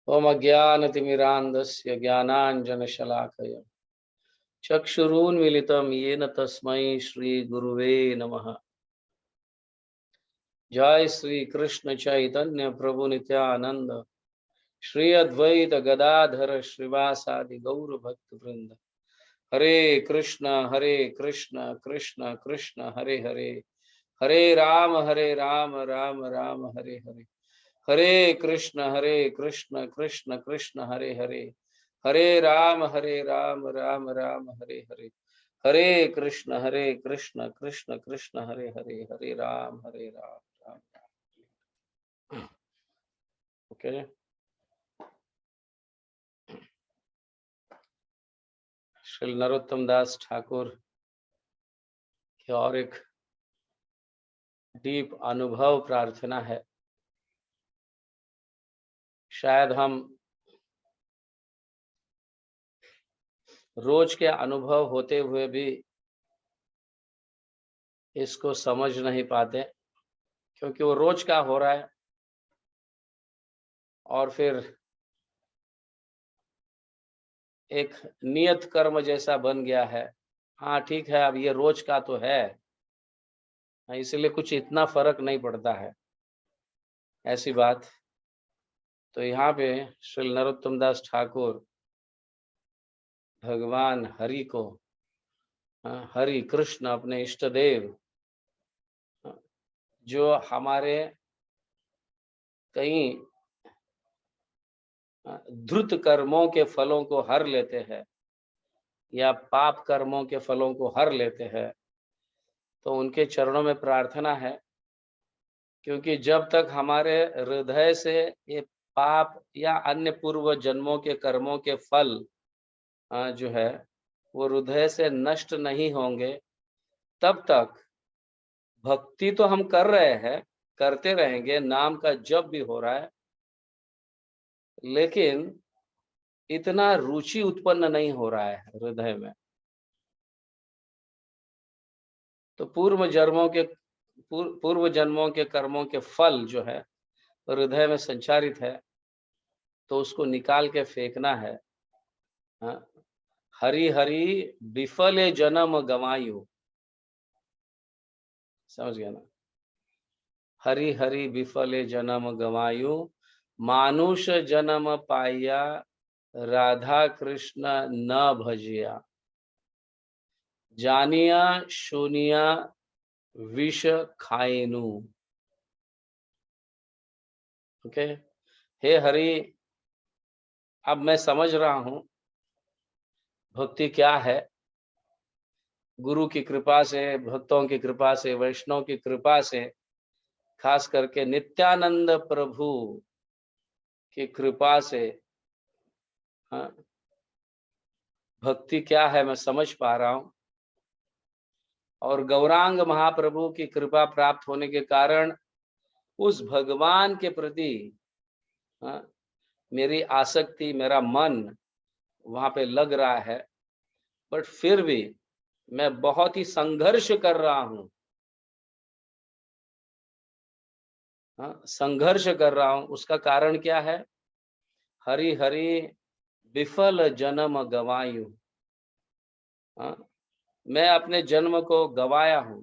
ओम अज्ञानतिमिरान्धस्य ज्ञानाञ्जनशलाकया चक्षुरुन्मीलितं येन तस्मै श्रीगुरुवे नमः। जय श्री कृष्ण चैतन्य प्रभु नित्यानंद श्री अद्वैत गदाधर श्रीवासादि गौर भक्त वृंद। हरे कृष्ण कृष्ण कृष्ण हरे हरे, हरे राम राम राम हरे हरे। हरे कृष्ण कृष्ण कृष्ण हरे हरे, हरे राम राम राम हरे हरे। हरे कृष्ण कृष्ण कृष्ण हरे हरे, हरे राम राम राम। ओके, श्री नरोत्तम दास ठाकुर की और एक डीप अनुभव प्रार्थना है। शायद हम रोज के अनुभव होते हुए भी इसको समझ नहीं पाते, क्योंकि वो रोज का हो रहा है और फिर एक नियत कर्म जैसा बन गया है। हाँ ठीक है, अब ये रोज का तो है, इसलिए कुछ इतना फर्क नहीं पड़ता है, ऐसी बात। तो यहाँ पे श्री नरोत्तम दास ठाकुर भगवान हरि को, हरि कृष्ण अपने इष्ट देव, जो हमारे कई धृत कर्मों के फलों को हर लेते हैं या पाप कर्मों के फलों को हर लेते हैं, तो उनके चरणों में प्रार्थना है। क्योंकि जब तक हमारे हृदय से ये पाप या अन्य पूर्व जन्मों के कर्मों के फल जो है वो हृदय से नष्ट नहीं होंगे, तब तक भक्ति तो हम कर रहे हैं, करते रहेंगे, नाम का जप भी हो रहा है, लेकिन इतना रुचि उत्पन्न नहीं हो रहा है हृदय में। तो पूर्व जन्मों के कर्मों के फल जो है हृदय में संचारित है, तो उसको निकाल के फेंकना है। हरि हरि विफले जन्म गवायु, समझ गया ना? हरि हरि विफले जन्म गवायु, मानुष जन्म पाया, राधा कृष्ण न भजिया, जानिया शूनिया विष खाएनु। ओके, हे हरि, अब मैं समझ रहा हूं भक्ति क्या है। गुरु की कृपा से, भक्तों की कृपा से, वैष्णव की कृपा से, खास करके नित्यानंद प्रभु की कृपा से, हाँ, भक्ति क्या है मैं समझ पा रहा हूं। और गौरांग महाप्रभु की कृपा प्राप्त होने के कारण उस भगवान के प्रति मेरी आसक्ति, मेरा मन वहां पे लग रहा है। बट फिर भी मैं बहुत ही संघर्ष कर रहा हूं, संघर्ष कर रहा हूं। उसका कारण क्या है? हरि हरि विफल जन्म गवायु, मैं अपने जन्म को गवाया हूं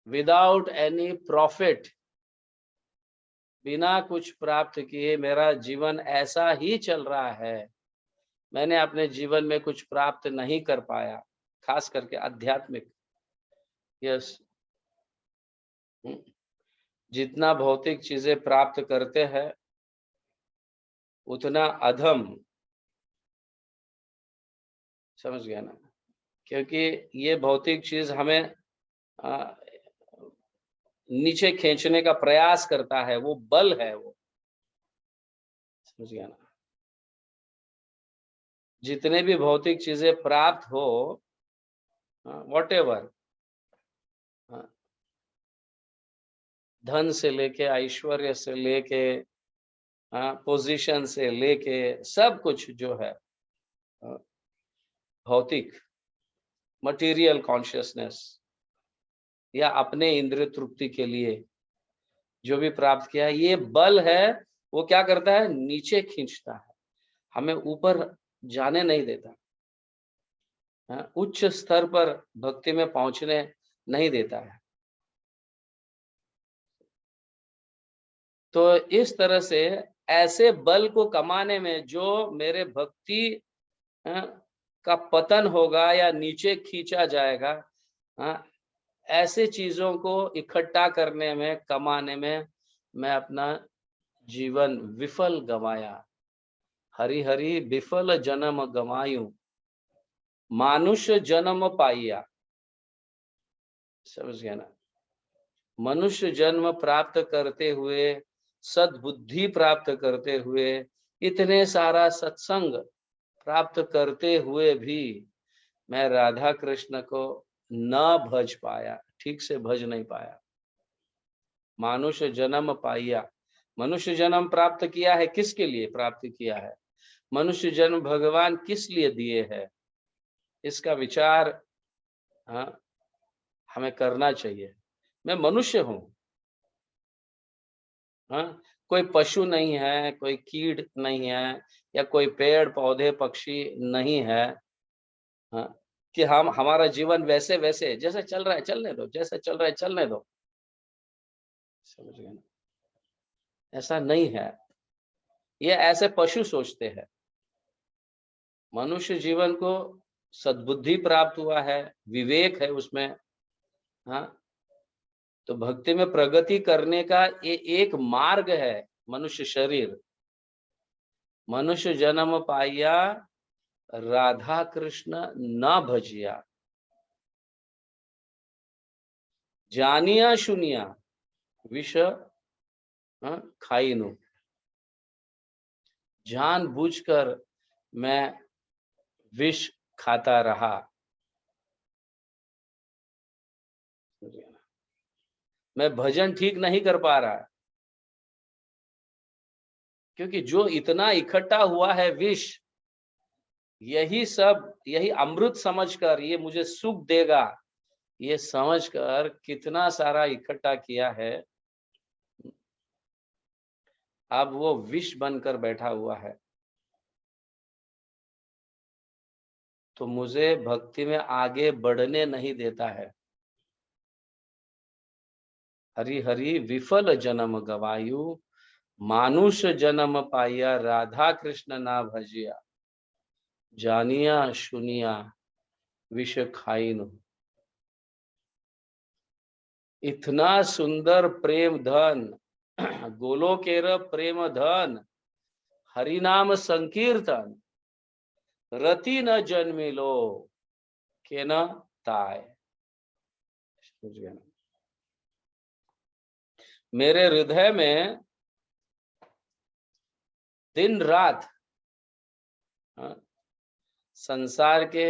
विदाउट एनी प्रॉफिट, बिना कुछ प्राप्त किए मेरा जीवन ऐसा ही चल रहा है। मैंने अपने जीवन में कुछ प्राप्त नहीं कर पाया, खास करके आध्यात्मिक। यस, जितना भौतिक चीजें प्राप्त करते हैं उतना अधम, समझ गया ना? क्योंकि ये भौतिक चीज हमें नीचे खींचने का प्रयास करता है, वो बल है वो, समझ गया ना? जितने भी भौतिक चीजें प्राप्त हो, व्हाटएवर, धन से लेके, ऐश्वर्य से लेके, पोजीशन से लेके, सब कुछ जो है भौतिक, मटेरियल कॉन्शियसनेस या अपने इंद्रिय तृप्ति के लिए जो भी प्राप्त किया, ये बल है वो क्या करता है, नीचे खींचता है, हमें ऊपर जाने नहीं देता, उच्च स्तर पर भक्ति में पहुंचने नहीं देता है। तो इस तरह से ऐसे बल को कमाने में जो मेरे भक्ति का पतन होगा या नीचे खींचा जाएगा, ऐसे चीजों को इकट्ठा करने में, कमाने में मैं अपना जीवन विफल गवाया। हरि हरि विफल जन्म गवायूं, मानुष्य जन्म पाइया। समझ गया ना? मनुष्य जन्म प्राप्त करते हुए, सद्बुद्धि प्राप्त करते हुए, इतने सारा सत्संग प्राप्त करते हुए भी मैं राधा कृष्ण को न भज पाया, ठीक से भज नहीं पाया। मानुष्य जन्म पाया, मनुष्य जन्म प्राप्त किया है, किसके लिए प्राप्त किया है? मनुष्य जन्म भगवान किस लिए दिए है, इसका विचार हमें करना चाहिए। मैं मनुष्य हूं, कोई पशु नहीं है, कोई कीट नहीं है, या कोई पेड़ पौधे पक्षी नहीं है, कि हम हमारा जीवन वैसे वैसे जैसे चल रहा है चलने दो, जैसे चल रहा है चलने दो। समझ गए ना? ऐसा नहीं है, ये ऐसे पशु सोचते हैं। मनुष्य जीवन को सद्बुद्धि प्राप्त हुआ है, विवेक है उसमें, तो भक्ति में प्रगति करने का ये एक मार्ग है मनुष्य शरीर। मनुष्य जन्म पाया, राधा कृष्ण न भजिया, जानिया सुनिया विष खाइनु। जानबूझकर मैं विष खाता रहा। मैं भजन ठीक नहीं कर पा रहा, क्योंकि जो इतना इकट्ठा हुआ है विष, यही अमृत समझकर ये मुझे सुख देगा, ये समझकर कितना सारा इकट्ठा किया है, अब वो विष बनकर बैठा हुआ है। तो मुझे भक्ति में आगे बढ़ने नहीं देता है। हरि हरि विफल जन्म गवायु, मानुष जन्म पाया, राधा कृष्ण ना भजिया, जानिया सुनिया विष खाइनु। इतना सुंदर प्रेम धन, गोलोकेर प्रेम धन, हरि नाम संकीर्तन, रति न जन्मिलो के न ताय। मेरे हृदय में दिन रात संसार के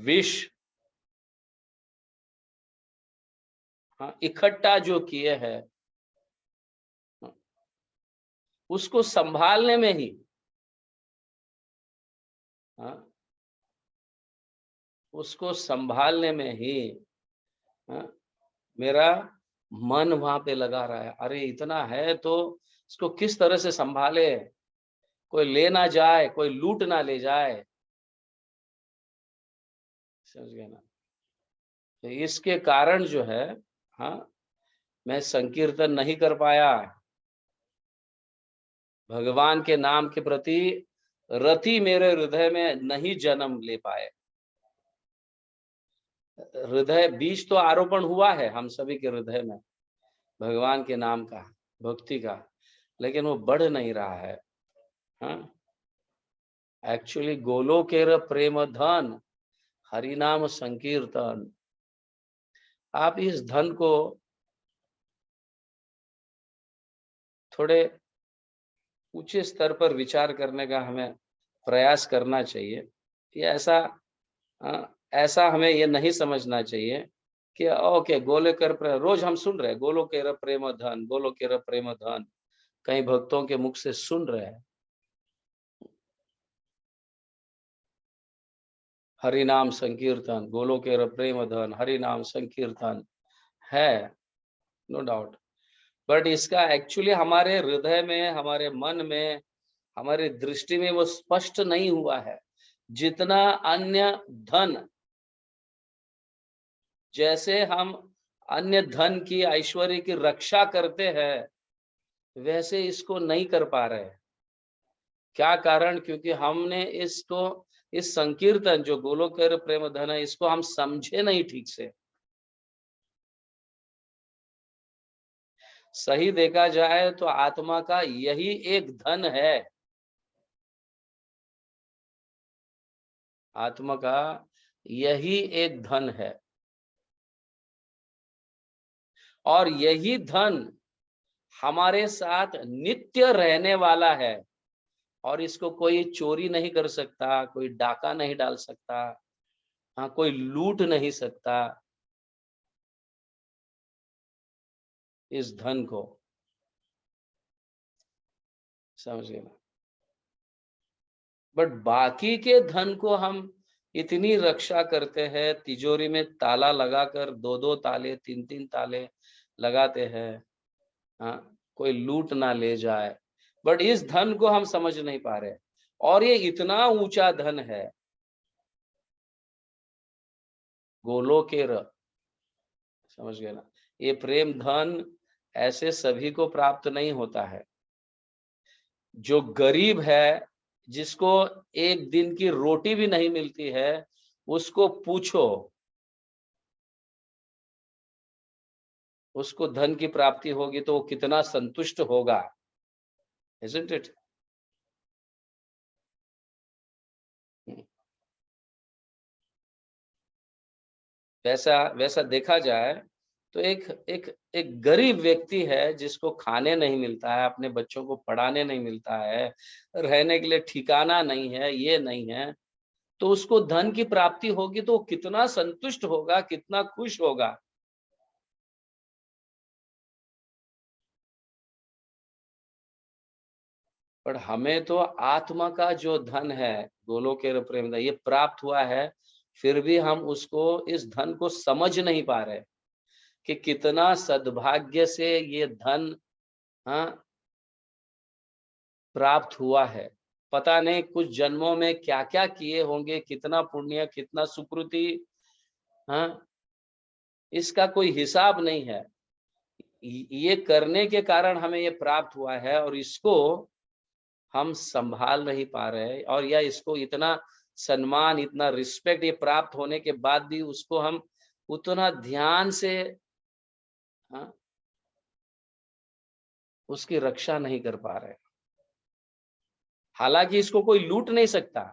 विष इकट्ठा जो किए हैं, उसको संभालने में ही उसको संभालने में ही मेरा मन वहां पे लगा रहा है। अरे इतना है तो इसको किस तरह से संभाले, कोई ले ना जाए, कोई लूट ना ले जाए। समझ गए ना? तो इसके कारण जो है, मैं संकीर्तन नहीं कर पाया, भगवान के नाम के प्रति रति मेरे हृदय में नहीं जन्म ले पाए। हृदय बीज तो आरोपण हुआ है हम सभी के हृदय में भगवान के नाम का, भक्ति का, लेकिन वो बढ़ नहीं रहा है। एक्चुअली गोलोकेर प्रेम धन, हरि नाम संकीर्तन। आप इस धन को थोड़े ऊंचे स्तर पर विचार करने का हमें प्रयास करना चाहिए। कि ऐसा हमें ये नहीं समझना चाहिए कि ओके गोलोकेर प्रेम, रोज हम सुन रहे हैं गोलोकेर प्रेम धन, गोलोकेर प्रेम धन, कई भक्तों के मुख से सुन रहे हैं। हरि नाम संकीर्तन, गोलोकेर प्रेम धन, हरि नाम संकीर्तन है, नो डाउट। बट इसका एक्चुअली हमारे हृदय में, हमारे मन में, हमारी दृष्टि में वो स्पष्ट नहीं हुआ है। जितना अन्य धन, जैसे हम अन्य धन की, ऐश्वर्य की रक्षा करते हैं, वैसे इसको नहीं कर पा रहे हैं। क्या कारण? क्योंकि हमने इसको, इस संकीर्तन जो गोलोकेर प्रेम धन है, इसको हम समझे नहीं ठीक से। सही देखा जाए तो आत्मा का यही एक धन है। आत्मा का यही एक धन है, और यही धन हमारे साथ नित्य रहने वाला है, और इसको कोई चोरी नहीं कर सकता, कोई डाका नहीं डाल सकता, हाँ, कोई लूट नहीं सकता इस धन को। समझ गए ना? बट बाकी के धन को हम इतनी रक्षा करते हैं, तिजोरी में ताला लगाकर 2-2 ताले, 3-3 ताले लगाते हैं, हाँ, कोई लूट ना ले जाए। बट इस धन को हम समझ नहीं पा रहे, और ये इतना ऊंचा धन है, गोलोकेर। समझ गए ना? ये प्रेम धन ऐसे सभी को प्राप्त नहीं होता है। जो गरीब है, जिसको एक दिन की रोटी भी नहीं मिलती है, उसको पूछो, उसको धन की प्राप्ति होगी तो वो कितना संतुष्ट होगा। Isn't it? वैसा वैसा देखा जाए तो एक एक एक गरीब व्यक्ति है, जिसको खाने नहीं मिलता है, अपने बच्चों को पढ़ाने नहीं मिलता है, रहने के लिए ठिकाना नहीं है, ये नहीं है, तो उसको धन की प्राप्ति होगी तो वो कितना संतुष्ट होगा, कितना खुश होगा। पर हमें तो आत्मा का जो धन है, गोलोकेर प्रेम धन, ये प्राप्त हुआ है, फिर भी हम उसको, इस धन को समझ नहीं पा रहे कि कितना सद्भाग्य से ये धन, हाँ, प्राप्त हुआ है। पता नहीं कुछ जन्मों में क्या-क्या किए होंगे, कितना पुण्य, कितना सुकृति, हाँ, इसका कोई हिसाब नहीं है। ये करने के कारण हमें ये प्राप्त हुआ है, और इसको हम संभाल नहीं पा रहे हैं, और या इसको इतना सम्मान, इतना रिस्पेक्ट ये प्राप्त होने के बाद भी उसको हम उतना ध्यान से, हाँ, उसकी रक्षा नहीं कर पा रहे। हालांकि इसको कोई लूट नहीं सकता,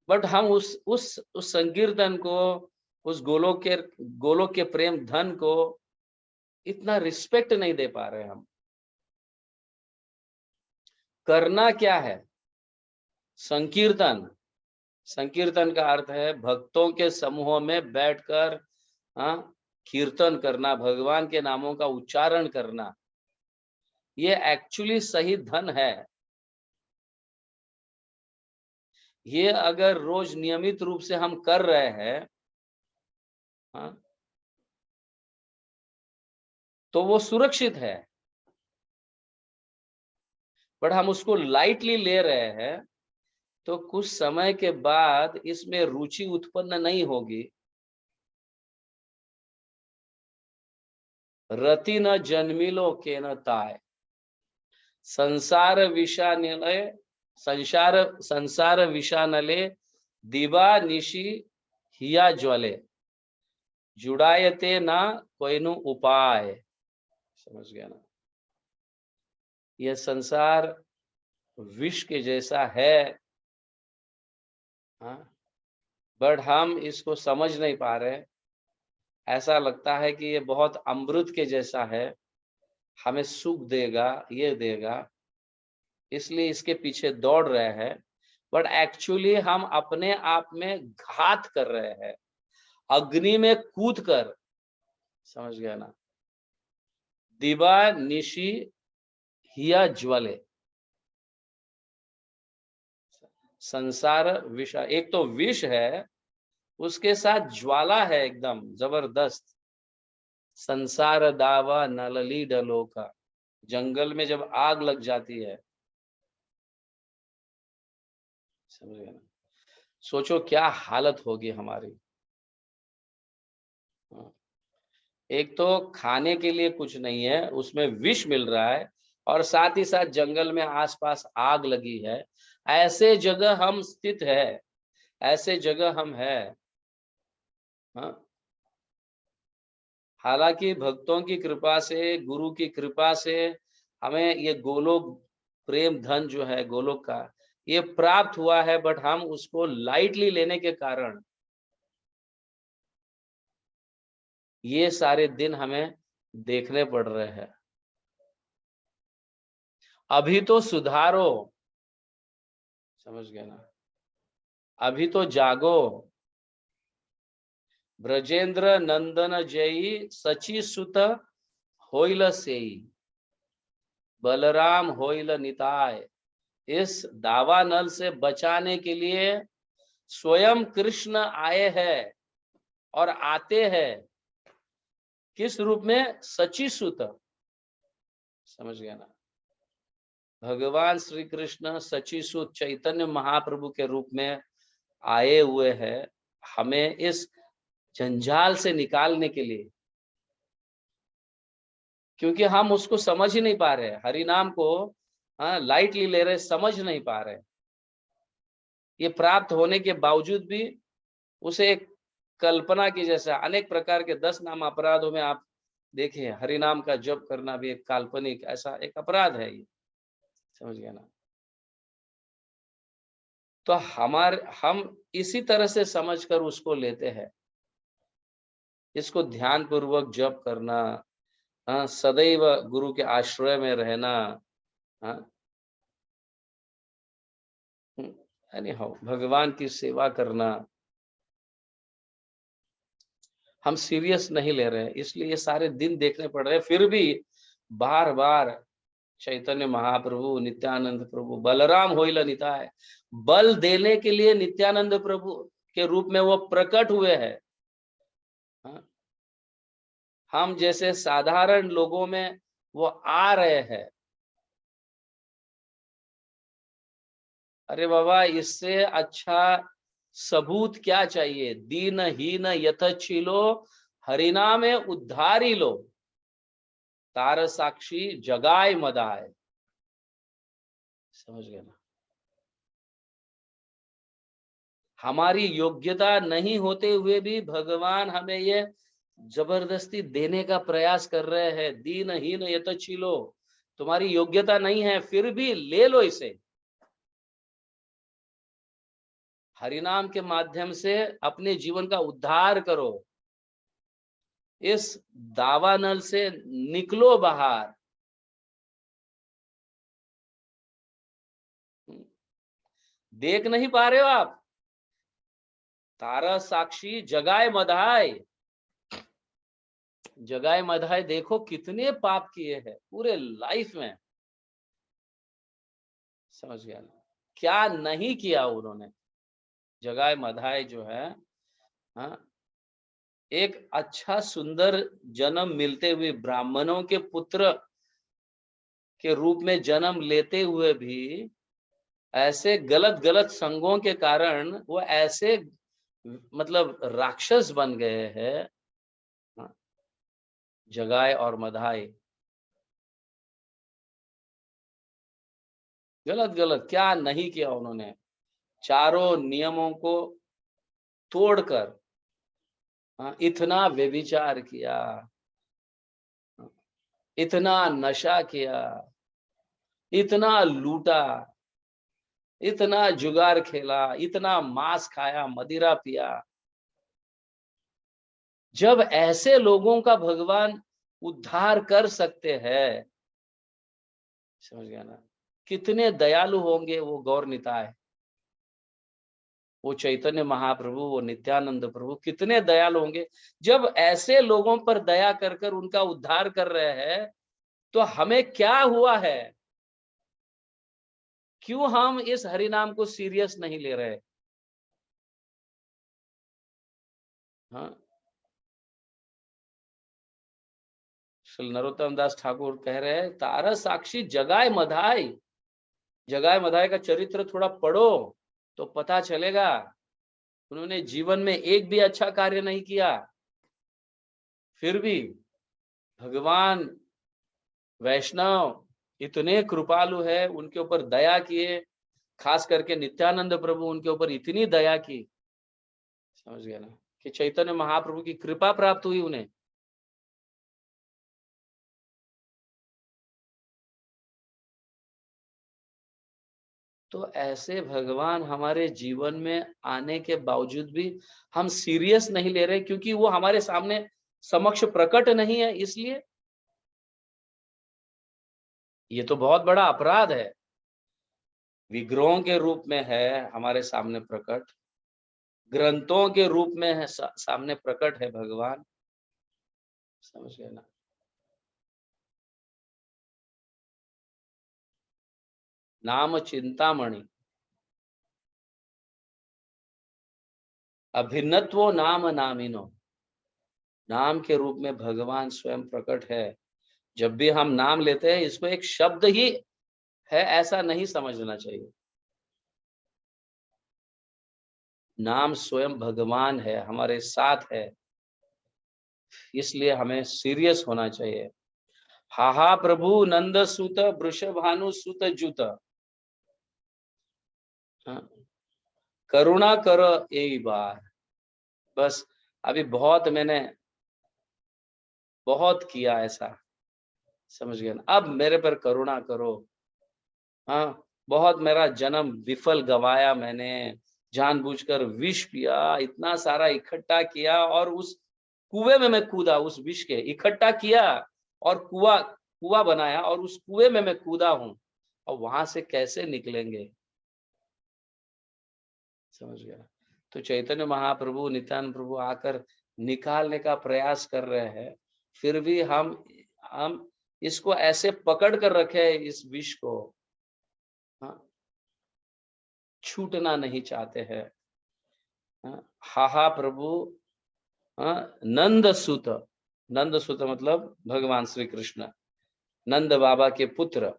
बट हम उस संकीर्तन को, उस गोलोक के प्रेम धन को इतना रिस्पेक्ट नहीं दे पा रहे हम। करना क्या है? संकीर्तन। संकीर्तन का अर्थ है भक्तों के समूह में बैठकर, हाँ, कीर्तन करना, भगवान के नामों का उच्चारण करना। ये एक्चुअली सही धन है। ये अगर रोज नियमित रूप से हम कर रहे हैं, हाँ, तो वो सुरक्षित है। बट हम उसको लाइटली ले रहे हैं, तो कुछ समय के बाद इसमें रुचि उत्पन्न नहीं होगी। रति न जन्मिलो के न ताय, संसार विषानिलय, संसार विषानले, दिवा निशि हिया ज्वले, जुड़ायते ना कोइनु उपाय। समझ गया ना? यह संसार विष के जैसा है, हाँ, बट हम इसको समझ नहीं पा रहे। ऐसा लगता है कि ये बहुत अमृत के जैसा है, हमें सुख देगा, ये देगा, इसलिए इसके पीछे दौड़ रहे हैं। बट एक्चुअली हम अपने आप में घात कर रहे हैं, अग्नि में कूद कर। समझ गया ना? दिवा निशि हिया ज्वले, संसार विष, एक तो विष है, उसके साथ ज्वाला है एकदम जबरदस्त। संसार दावा नलली डलो का। जंगल में जब आग लग जाती है, समझ गए ना, सोचो क्या हालत होगी हमारी। हाँ। एक तो खाने के लिए कुछ नहीं है, उसमें विष मिल रहा है, और साथ ही साथ जंगल में आसपास आग लगी है। ऐसे जगह हम स्थित है, ऐसे जगह हम है। हाँ। हालांकि भक्तों की कृपा से, गुरु की कृपा से हमें ये गोलोक प्रेम धन जो है गोलोक का, ये प्राप्त हुआ है, बट हम उसको लाइटली लेने के कारण ये सारे दिन हमें देखने पड़ रहे हैं। अभी तो सुधारो, समझ गए ना, अभी तो जागो। ब्रजेंद्र नंदन जयी सची सुत होइल सेई, बलराम होइल निताय। इस दावानल से बचाने के लिए स्वयं कृष्ण आए हैं, और आते हैं किस रूप में? सची सुत, समझ गया ना। भगवान श्री कृष्ण सची सुत चैतन्य महाप्रभु के रूप में आए हुए हैं, हमें इस जंजाल से निकालने के लिए। क्योंकि हम उसको समझ ही नहीं पा रहे, हरि नाम को लाइटली ले रहे, समझ नहीं पा रहे। ये प्राप्त होने के बावजूद भी उसे एक कल्पना की जैसा अनेक प्रकार के 10 नाम अपराधों में आप देखिए, हरि नाम का जप करना भी एक काल्पनिक ऐसा एक अपराध है ये, समझ गया ना। तो हम इसी तरह से समझकर उसको लेते हैं, इसको ध्यान पूर्वक जप करना, सदैव गुरु के आश्रय में रहना। हाँ, यानी भगवान की सेवा करना, हम सीरियस नहीं ले रहे हैं, इसलिए ये सारे दिन देखने पड़ रहे हैं। फिर भी बार बार चैतन्य महाप्रभु, नित्यानंद प्रभु, बलराम होइल निताय, बल देने के लिए नित्यानंद प्रभु के रूप में वो प्रकट हुए हैं। हाँ, हम जैसे साधारण लोगों में वो आ रहे हैं। अरे बाबा, इससे अच्छा सबूत क्या चाहिए? दीन हीन यथचिलो हरिनाम में उद्धारी लो, तार साक्षी जगाए मदाए, समझ गए ना। हमारी योग्यता नहीं होते हुए भी भगवान हमें ये जबरदस्ती देने का प्रयास कर रहे हैं। दीन हीन यथचिलो, तुम्हारी योग्यता नहीं है, फिर भी ले लो इसे। हरिनाम के माध्यम से अपने जीवन का उद्धार करो, इस दावानल से निकलो बाहर। देख नहीं पा रहे हो आप? तारा साक्षी जगाए मधाए, जगाए मधाए, देखो कितने पाप किए हैं पूरे लाइफ में, समझ गया ना। क्या नहीं किया उन्होंने। जगाए मधाए जो है, हाँ, एक अच्छा सुंदर जन्म मिलते हुए, ब्राह्मणों के पुत्र के रूप में जन्म लेते हुए भी ऐसे गलत गलत संगों के कारण वो ऐसे मतलब राक्षस बन गए हैं। हाँ, जगाए और मधाए, गलत गलत क्या नहीं किया उन्होंने। चारों नियमों को तोड़कर, हाँ, इतना व्यभिचार किया, हाँ, इतना नशा किया, इतना लूटा, इतना जुगार खेला, इतना मांस खाया, मदिरा पिया। जब ऐसे लोगों का भगवान उद्धार कर सकते हैं, समझ गया ना, कितने दयालु होंगे वो गौर निताय, वो चैतन्य महाप्रभु, वो नित्यानंद प्रभु कितने दयालु होंगे। जब ऐसे लोगों पर दया कर कर उनका उद्धार कर रहे हैं, तो हमें क्या हुआ है? क्यों हम इस हरि नाम को सीरियस नहीं ले रहे? हाँ, श्री नरोत्तम दास ठाकुर कह रहे हैं, तारा साक्षी जगाए मधाई। जगाए मधाई का चरित्र थोड़ा पढ़ो तो पता चलेगा, उन्होंने जीवन में एक भी अच्छा कार्य नहीं किया, फिर भी भगवान वैष्णव इतने कृपालु है, उनके ऊपर दया किए, खास करके नित्यानंद प्रभु उनके ऊपर इतनी दया की, समझ गया ना, कि चैतन्य महाप्रभु की कृपा प्राप्त हुई उन्हें। तो ऐसे भगवान हमारे जीवन में आने के बावजूद भी हम सीरियस नहीं ले रहे, क्योंकि वो हमारे सामने समक्ष प्रकट नहीं है, इसलिए ये तो बहुत बड़ा अपराध है। विग्रहों के रूप में है हमारे सामने प्रकट, ग्रंथों के रूप में है सामने प्रकट है भगवान, समझ गए ना। नाम चिंतामणि अभिन्नत्वो नाम नामिनो, नाम के रूप में भगवान स्वयं प्रकट है। जब भी हम नाम लेते हैं, इसको एक शब्द ही है ऐसा नहीं समझना चाहिए। नाम स्वयं भगवान है, हमारे साथ है, इसलिए हमें सीरियस होना चाहिए। हा प्रभु नंद सुत वृषभानु सुत जुत, हाँ, करुणा कर एक बार। बस अभी मैंने बहुत किया ऐसा, समझ गया ना, अब मेरे पर करुणा करो। हाँ, बहुत मेरा जन्म विफल गवाया मैंने, जानबूझकर विष पिया, इतना सारा इकट्ठा किया और उस कुएं में मैं कूदा, उस विष के इकट्ठा किया और कुआं बनाया और उस कुएं में मैं कूदा हूं, और वहां से कैसे निकलेंगे, समझ गया। तो चैतन्य महाप्रभु नित्यानंद प्रभु आकर निकालने का प्रयास कर रहे हैं, फिर भी हम इसको ऐसे पकड़ कर रखे हैं, इस विष को, हाँ, छूटना नहीं चाहते हैं। हा प्रभु, हाँ, नंद सुत, नंद सुत मतलब भगवान श्री कृष्ण, नंद बाबा के पुत्र,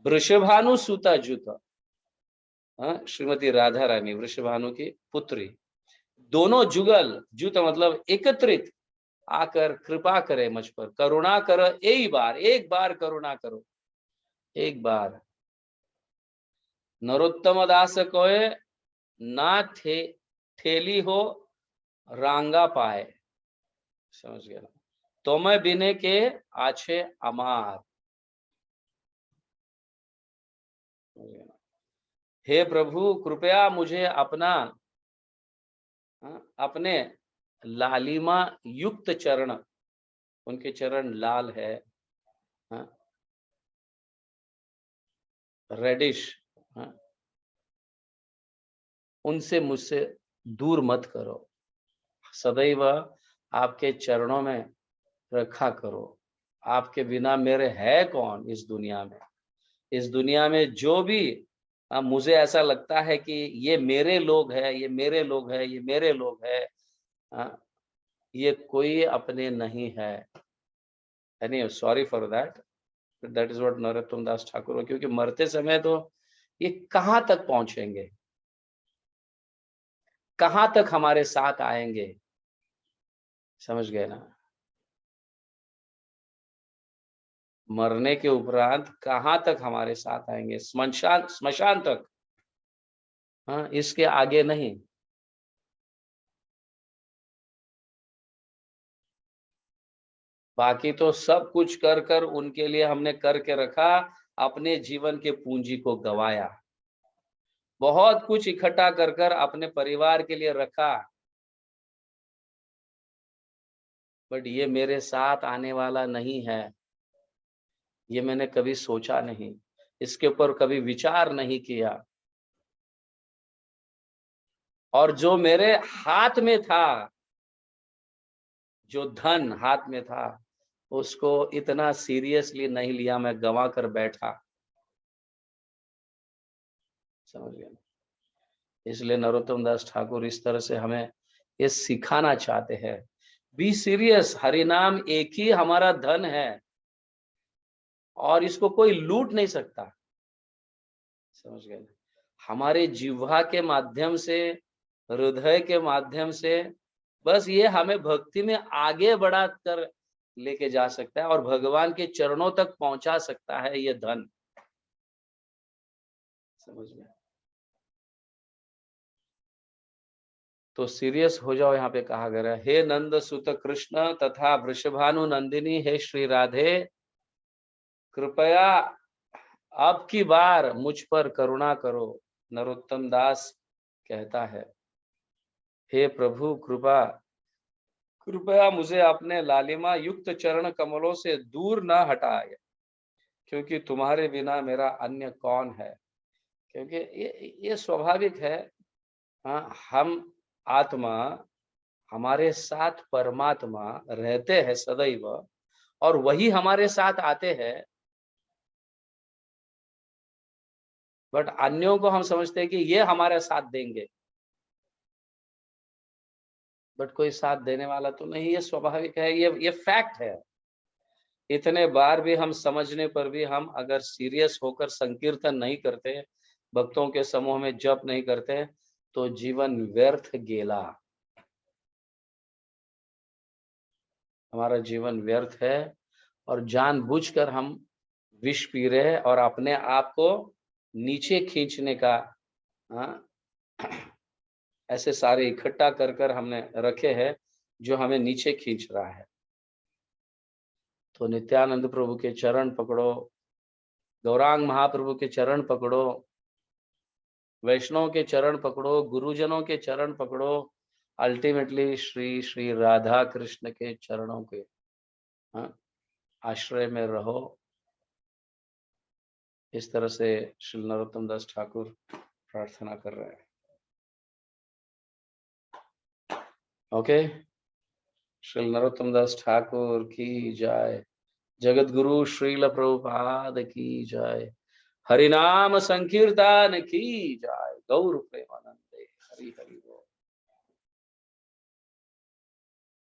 वृषभानु सुता जुत, श्रीमती राधा रानी वृषभानु की पुत्री, दोनों जुगल, जुत मतलब एकत्रित आकर कृपा करे मुझ पर, करुणा कर एक बार करुणा करो, एक बार। नरोत्तम दास कोय ना ठेली हो रांगा पाए, समझ गया ना, तो मैं बिने के आछे अमार, हे प्रभु कृपया मुझे अपने लालिमा युक्त चरण, उनके चरण लाल है, रेडिश, उनसे मुझसे दूर मत करो, सदैव आपके चरणों में रखा करो। आपके बिना मेरे है कौन इस दुनिया में, इस दुनिया में जो भी मुझे ऐसा लगता है कि ये मेरे लोग है, ये मेरे लोग है, ये मेरे लोग है, ये कोई अपने नहीं है। Any sorry for that, that is what Narottam Das Thakur, क्योंकि मरते समय तो ये कहाँ तक पहुंचेंगे, कहाँ तक हमारे साथ आएंगे, समझ गए ना। मरने के उपरांत कहाँ तक हमारे साथ आएंगे, स्मशान तक, हाँ, इसके आगे नहीं। बाकी तो सब कुछ कर कर उनके लिए हमने करके रखा, अपने जीवन के पूंजी को गवाया, बहुत कुछ इकट्ठा कर कर अपने परिवार के लिए रखा, बट ये मेरे साथ आने वाला नहीं है, ये मैंने कभी सोचा नहीं, इसके ऊपर कभी विचार नहीं किया। और जो मेरे हाथ में था, जो धन हाथ में था, उसको इतना सीरियसली नहीं लिया, मैं गंवा कर बैठा, समझ गया। इसलिए नरोत्तम दास ठाकुर इस तरह से हमें ये सिखाना चाहते हैं, बी सीरियस, हरि नाम एक ही हमारा धन है, और इसको कोई लूट नहीं सकता। समझ गए? हमारे जिह्वा के माध्यम से, हृदय के माध्यम से, बस ये हमें भक्ति में आगे बढ़ा कर लेके जा सकता है और भगवान के चरणों तक पहुंचा सकता है ये धन। समझ में? तो सीरियस हो जाओ, यहाँ पे कहा गया है, हे नंद सुत कृष्ण तथा वृषभानु नंदिनी, हे श्री राधे, कृपया अब की बार मुझ पर करुणा करो। नरोत्तम दास कहता है, हे प्रभु कृपया मुझे अपने लालिमा युक्त चरण कमलों से दूर न हटाए, क्योंकि तुम्हारे बिना मेरा अन्य कौन है। क्योंकि ये स्वाभाविक है। हाँ, हम आत्मा, हमारे साथ परमात्मा रहते हैं सदैव और वही हमारे साथ आते हैं, बट अन्यों को हम समझते हैं कि ये हमारे साथ देंगे, बट कोई साथ देने वाला तो नहीं। ये स्वाभाविक है, ये फैक्ट है। इतने बार भी हम समझने पर भी हम अगर सीरियस होकर संकीर्तन नहीं करते, भक्तों के समूह में जप नहीं करते, तो जीवन व्यर्थ गेला, हमारा जीवन व्यर्थ है। और जानबूझकर हम विष पी रहे हैं और अपने आप को नीचे खींचने का, हाँ, ऐसे सारे इकट्ठा कर कर हमने रखे हैं जो हमें नीचे खींच रहा है। तो नित्यानंद प्रभु के चरण पकड़ो, गौरांग महाप्रभु के चरण पकड़ो, वैष्णव के चरण पकड़ो, गुरुजनों के चरण पकड़ो, अल्टीमेटली श्री श्री राधा कृष्ण के चरणों के, हाँ, आश्रय में रहो। इस तरह से श्री नरोत्तम दास ठाकुर प्रार्थना कर रहे हैं। ओके, श्री नरोत्तम दास ठाकुर की जय। जगत गुरु श्रील प्रभुपाद की जय। हरिनाम संकीर्तन की जय। गौर प्रेमानंदे। हरि हरि।